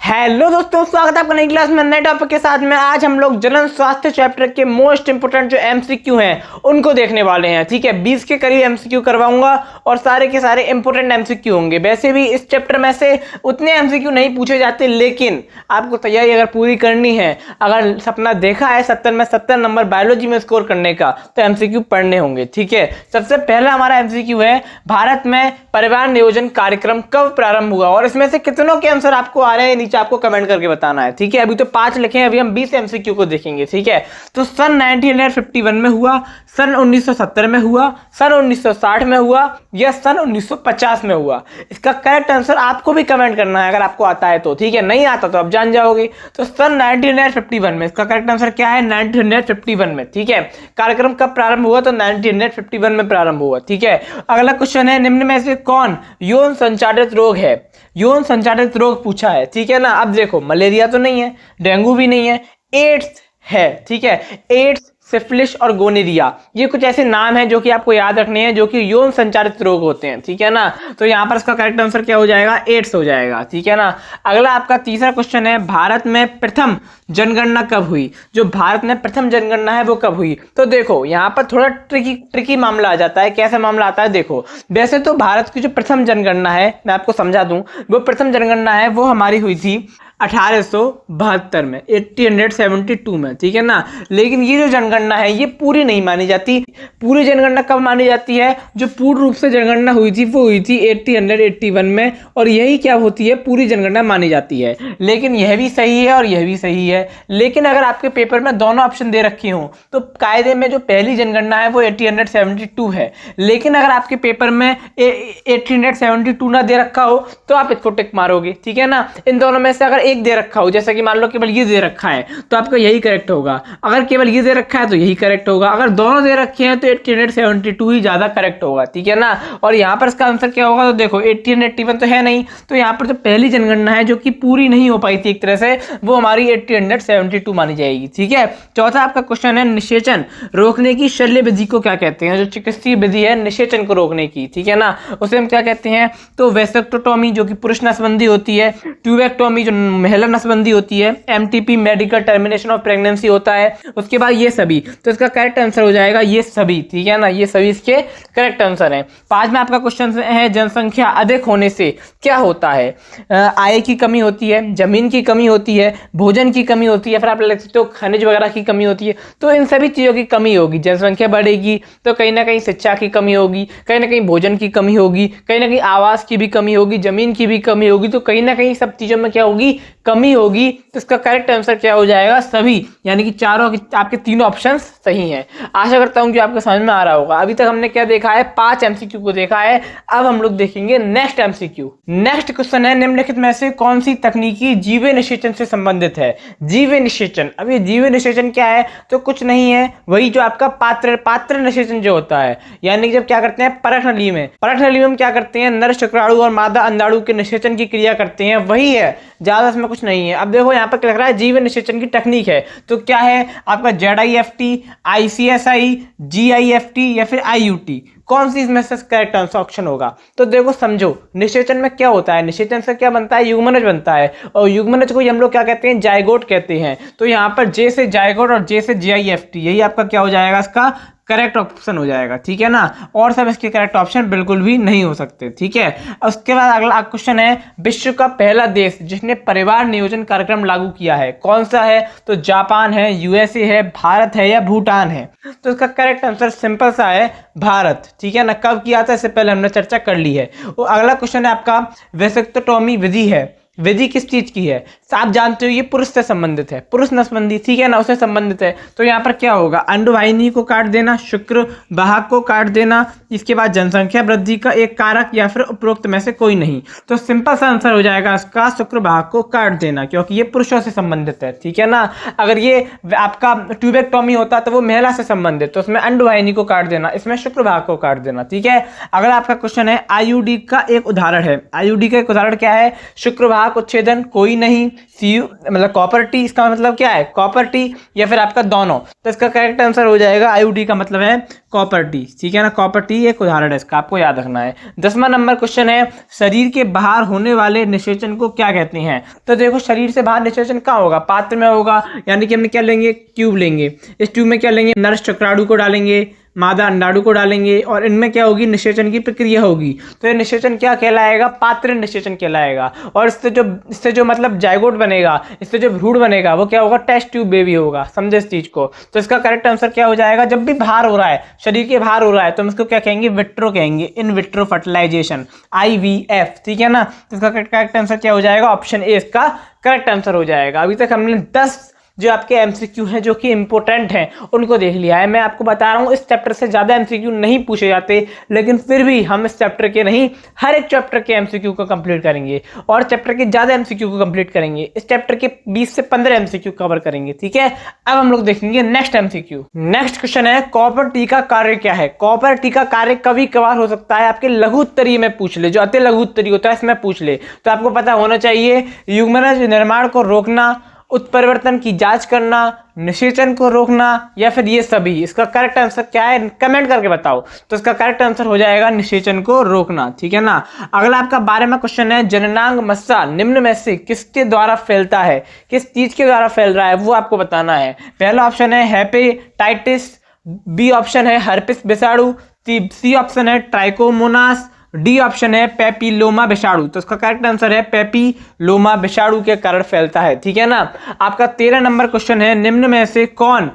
Hello दोस्तों, स्वागत है आपका नई क्लास में नए टॉपिक के साथ में। आज हम लोग जनरल स्वास्थ्य चैप्टर के मोस्ट इंपोर्टेंट जो एमसीक्यू हैं उनको देखने वाले हैं। ठीक है, 20 के करीब एमसीक्यू करवाऊंगा और सारे के सारे इंपोर्टेंट एमसीक्यू होंगे। वैसे भी इस चैप्टर में से उतने एमसीक्यू नहीं पूछे जाते, लेकिन आपको तैयारी अगर पूरी करनी है, अगर सपना देखा है 70 में 70 नंबर बायोलॉजी में स्कोर करने का, तो एमसीक्यू पढ़ने होंगे। ठीक है, सबसे पहला हमारा एमसीक्यू है, भारत में परिवार नियोजन कार्यक्रम कब प्रारंभ हुआ? और इसमें से कितनों के आंसर आपको आ रहे हैं नीचे आपको कमेंट करके बताना है। ठीक है, अभी तो 5 लिखे हैं, अभी हम 20 एमसीक्यू को देखेंगे। ठीक है, तो सन 1951 में हुआ, सन 1970 में हुआ, सन 1960 में हुआ या सन 1950 में हुआ? इसका करेक्ट आंसर आपको भी कमेंट करना है अगर आपको आता है तो। ठीक है, नहीं आता तो आप जान जाओगे। तो सन 1951 में इसका करेक्ट आंसर क्या है? 1951 में। ठीक है, कार्यक्रम कब प्रारंभ हुआ? तो 1951 में प्रारंभ हुआ। ठीक है, अगला क्वेश्चन है, निम्न में से कौन यौन संचारित रोग है? यौन संचारित रोग पूछा है। ठीक है ना, अब देखो, मलेरिया तो नहीं है, डेंगू भी नहीं है, एड्स है। ठीक है, एड्स, सिफिलिस और गोनेरिया, ये कुछ ऐसे नाम हैं जो कि आपको याद रखने हैं, जो कि यौन संचारित रोग होते हैं। ठीक है ना, तो यहाँ पर इसका करेक्ट आंसर क्या हो जाएगा? एड्स हो जाएगा। ठीक है ना, अगला आपका तीसरा क्वेश्चन है, भारत में प्रथम जनगणना कब हुई? जो भारत में प्रथम जनगणना है वो कब हुई? तो देखो, यहाँ पर थोड़ा ट्रिकी मामला आ जाता है। कैसा मामला आता है? देखो, वैसे तो भारत की जो प्रथम जनगणना है, मैं आपको समझा दूं, वो प्रथम जनगणना है वो हमारी हुई थी 1872 में, 1872 में। ठीक है ना, लेकिन ये जो जनगणना है ये पूरी नहीं मानी जाती। पूरी जनगणना कब मानी जाती है? जो पूर्ण रूप से जनगणना हुई थी वो हुई थी 1881 में, और यही क्या होती है? पूरी जनगणना मानी जाती है। लेकिन यह भी सही है और यह भी सही है। लेकिन अगर आपके पेपर में दोनों ऑप्शन दे रखी हों तो कायदे में जो पहली जनगणना है वो 1872 है। लेकिन अगर आपके पेपर में 1872 ना दे रखा हो तो आप इसको टिक मारोगे। ठीक है ना, इन दोनों में से अगर एक दे रखा हो, जैसे कि मान लो केवल ये दे रखा है तो आपका यही करेक्ट होगा। अगर केवल ये दे रखा है तो यही करेक्ट होगा। अगर दोनों दे रखे हैं तो 1872 ही ज्यादा करेक्ट होगा। ठीक है ना, और यहाँ पर इसका आंसर क्या होगा? तो देखो, 1881 तो है नहीं, तो यहाँ पर जो पहली जनगणना है जो कि पूरी नहीं हो पाई थी एक तरह से, वो हमारी 1872 मानी जाएगी। ठीक है, चौथा आपका क्वेश्चन है, निषेचन रोकने की शल्य विधि को क्या कहते हैं? जो चिकित्सीय विधि है निषेचन को रोकने की, ठीक है ना, उसे हम क्या कहते हैं? तो वेसेक्टोटॉमी जो कि पुरुष नसबंदी होती है, ट्यूबेक्टोमी जो महिला नसबंदी होती है, MTP medical termination of pregnancy होता है, उसके बाद ये सभी। तो इसका करेक्ट आंसर हो जाएगा ये सभी। ठीक है ना, ये सभी इसके करेक्ट आंसर हैं। पांचवा आपका क्वेश्चन है, जनसंख्या अधिक होने से क्या होता है? आय की कमी होती है, जमीन की कमी होती है, भोजन की कमी होती है, फिर आप लिख सकते हो खनिज वगैरह की कमी होती है। तो इन सभी चीज़ों की कमी होगी। जनसंख्या बढ़ेगी तो कहीं ना कहीं शिक्षा की कमी होगी, कहीं ना कहीं भोजन की कमी होगी, कहीं ना कहीं आवास की भी कमी होगी, जमीन की भी कमी होगी। तो कहीं ना कहीं सब चीज़ों में क्या होगी? कमी होगी। तो इसका करेक्ट आंसर क्या हो जाएगा? सभी, यानी कि चारों आपके तीनों ऑप्शंस सही हैं। आशा करता हूं कि आपको समझ में आ रहा होगा। अभी तक हमने क्या देखा है? 5 एमसीक्यू को देखा है। अब हम लोग देखेंगे नेक्स्ट एमसीक्यू। नेक्स्ट क्वेश्चन है, निम्नलिखित में से कौन सी तकनीकी जीव निषेचन से संबंधित है? जीव निषेचन, अब ये जीव निषेचन क्या है? तो कुछ नहीं है, वही जो आपका पात्र निषेचन जो होता है, यानी कि जब क्या करते हैं परख नली में हम क्या करते हैं? नर शुक्राणु और मादा अंडाणु के निषेचन की क्रिया करते हैं, वही है, ज्यादा इसमें कुछ नहीं है। अब देखो यहाँ पर क्या लग रहा है? जीव निषेचन की टेक्निक है, तो क्या है आपका? ZIFT, ICSI, GIFT या फिर IUT? कौन सी इसमें से करेक्ट आंसर ऑप्शन होगा? तो देखो, समझो, निषेचन में क्या होता है? निषेचन से क्या बनता है? युग्मनज बनता है, और युग्मनज को हम लोग क्या कहते हैं? जायगोट कहते हैं। तो यहाँ पर J से जायगोट और J से GIFT, यही आपका क्या हो जाएगा? इसका करेक्ट ऑप्शन हो जाएगा। ठीक है ना, और सब इसके करेक्ट ऑप्शन बिल्कुल भी नहीं हो सकते। ठीक है, उसके बाद अगला क्वेश्चन है, विश्व का पहला देश जिसने परिवार नियोजन कार्यक्रम लागू किया है, कौन सा है? तो जापान है, USA है, भारत है या भूटान है? तो इसका करेक्ट आंसर सिंपल सा है, भारत। ठीक है ना, कब किया था इससे पहले हमने चर्चा कर ली है। और अगला क्वेश्चन है आपका, वेसेक्टोटॉमी विधि है, विधि किस चीज की है? आप जानते हो ये पुरुष से संबंधित है, पुरुष नसबंदी, ठीक है ना, उससे संबंधित है। तो यहाँ पर क्या होगा? अंडवाहिनी को काट देना, शुक्र वाहक को काट देना, इसके बाद जनसंख्या वृद्धि का एक कारक, या फिर उपरोक्त में से कोई नहीं। तो सिंपल सा आंसर हो जाएगा इसका शुक्र वाहक को काट देना, क्योंकि ये पुरुषों से संबंधित है। ठीक है ना, अगर ये आपका ट्यूबेक्टोमी होता तो वो महिला से संबंधित, तो उसमें अंडवाहिनी को काट देना, इसमें शुक्र वाहक को काट देना। ठीक है, अगर आपका क्वेश्चन है, IUD का एक उदाहरण है। IUD का एक उदाहरण क्या है? शुक्र वाहक उच्छेदन कोई नहीं, सी मतलब कॉपर टी, इसका मतलब क्या है कॉपर टी, या फिर आपका दोनों। तो इसका करेक्ट आंसर हो जाएगा आईयूडी का मतलब है कॉपर टी, ठीक है ना। कॉपर टी एक उदाहरण है इसका, आपको याद रखना है। 10वां नंबर क्वेश्चन है शरीर के बाहर होने वाले निषेचन को क्या कहते हैं। तो देखो शरीर से बाहर निषेचन कहाँ होगा, पात्र में होगा, यानी कि हम क्या लेंगे, ट्यूब लेंगे। इस ट्यूब में क्या लेंगे, नर शुक्राणु को डालेंगे, मादा अंडाणु को डालेंगे, और इनमें क्या होगी, निषेचन की प्रक्रिया होगी। तो ये निषेचन क्या कहलाएगा, पात्र निषेचन कहलाएगा। और इससे जो मतलब जायगोट बनेगा, इससे जो भ्रूण बनेगा वो क्या होगा, टेस्ट ट्यूब बेबी होगा। समझे इस चीज को। तो इसका करेक्ट आंसर क्या हो जाएगा, जब भी बाहर हो रहा है, शरीर के बाहर हो रहा है, तो हम इसको क्या कहेंगे, विट्रो कहेंगे, इन विट्रो फर्टिलाइजेशन, IVF, ठीक है ना। तो इसका करेक्ट आंसर क्या हो जाएगा, ऑप्शन ए इसका करेक्ट आंसर हो जाएगा। अभी तक हमने 10 जो आपके एमसीक्यू हैं जो कि इंपॉर्टेंट हैं उनको देख लिया है। मैं आपको बता रहा हूँ इस चैप्टर से ज़्यादा एमसीक्यू नहीं पूछे जाते, लेकिन फिर भी हम इस चैप्टर के नहीं, हर एक चैप्टर के एमसीक्यू को कंप्लीट करेंगे, और चैप्टर के ज़्यादा एमसीक्यू को कंप्लीट करेंगे। इस चैप्टर के 20 से 15 एमसीक्यू कवर करेंगे, ठीक है। अब हम लोग देखेंगे नेक्स्ट एमसीक्यू। नेक्स्ट क्वेश्चन है कॉपर टी का कार्य क्या है। कॉपर टी का कार्य कभी कभार हो सकता है आपके लघु उत्तरीय में पूछ ले, जो अति लघु उत्तरीय होता है इसमें पूछ ले। तो आपको पता होना चाहिए युग्मनज निर्माण को रोकना, उत्परिवर्तन की जांच करना, निषेचन को रोकना, या फिर ये सभी। इसका करेक्ट आंसर क्या है, कमेंट करके बताओ। तो इसका करेक्ट आंसर हो जाएगा निषेचन को रोकना, ठीक है ना। अगला आपका 12वां क्वेश्चन है जननांग मस्सा निम्न में से किसके द्वारा फैलता है, किस चीज के द्वारा फैल रहा है वो आपको बताना है। पहला ऑप्शन है हेपेटाइटिस, बी ऑप्शन है हर्पिस विषाणु, सी ऑप्शन है ट्राइकोमोनास, डी ऑप्शन है पेपिलोमा विषाणु। तो इसका करेक्ट आंसर है पेपिलोमा विषाणु के कारण फैलता है, ठीक है ना। आपका 13 नंबर क्वेश्चन है निम्न में से कौन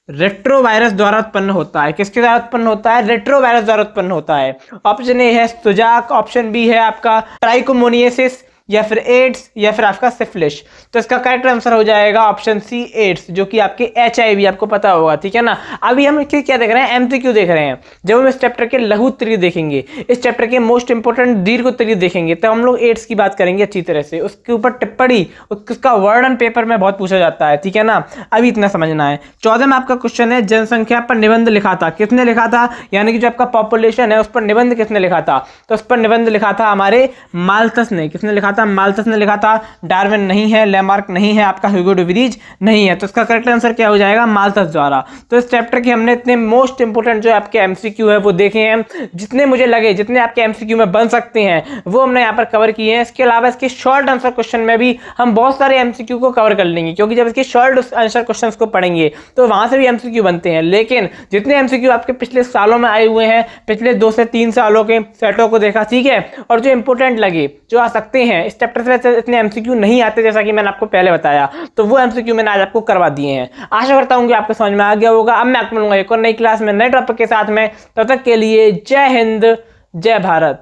रेट्रोवायरस द्वारा उत्पन्न होता है। किसके द्वारा उत्पन्न होता है, रेट्रोवायरस द्वारा उत्पन्न होता है। ऑप्शन ए है सुजाक, ऑप्शन बी है आपका ट्राइकोमोनियसिस, या फिर एड्स, या फिर आपका सिफिलिस। तो इसका करेक्ट आंसर हो जाएगा ऑप्शन सी एड्स, जो कि आपके HIV आपको पता होगा, ठीक है ना। अभी हम क्या देख रहे हैं, एमसीक्यू देख रहे हैं। जब हम इस चैप्टर के लघु उत्तरीय देखेंगे, इस चैप्टर के मोस्ट इंपोर्टेंट दीर्घ उत्तरीय देखेंगे, तो हम लोग एड्स की बात करेंगे अच्छी तरह से। उसके ऊपर टिप्पणी, उसका वर्णन पेपर में बहुत पूछा जाता है, ठीक है ना। अभी इतना समझना है। 14 में आपका क्वेश्चन है जनसंख्या पर निबंध लिखा था, किसने लिखा था, यानी कि जो आपका पॉपुलेशन है उस पर निबंध किसने लिखा था। तो उस पर निबंध लिखा था हमारे माल्थस ने। किसने लिखा था, माल्थस ने लिखा था। डार्विन नहीं है, लैमार्क नहीं है, आपका ह्यूगो डे व्रीज नहीं है। तो इसका करेक्ट आंसर क्या हो जाएगा, माल्थस द्वारा। तो इस चैप्टर के हमने इतने मोस्ट इंपोर्टेंट जो आपके एमसीक्यू है वो देखे हैं, जितने मुझे लगे, जितने आपके एमसीक्यू में बन सकते हैं वो हमने यहाँ पर कवर किए हैं। इसके अलावा इसके शॉर्ट आंसर क्वेश्चन में भी हम बहुत सारे एमसीक्यू को कवर कर लेंगे, क्योंकि जब इसके शॉर्ट आंसर क्वेश्चन को पढ़ेंगे तो वहां से भी एमसीक्यू बनते हैं। लेकिन जितने एमसीक्यू आपके पिछले सालों में आए हुए हैं, पिछले 2 से 3 सालों के सेटों को देखा, ठीक है, और जो इंपोर्टेंट लगे, जो आ सकते हैं, इस चैप्टर से इतने एमसीक्यू नहीं आते जैसा कि मैंने आपको पहले बताया, तो वो एमसीक्यू मैंने आज आपको करवा दिए हैं। आशा करता हूं कि आपको समझ में आ गया होगा। अब मैं आपको मिलूंगा एक और नई क्लास में नए टॉपिक के साथ में। तब तक के लिए जय हिंद, जय भारत।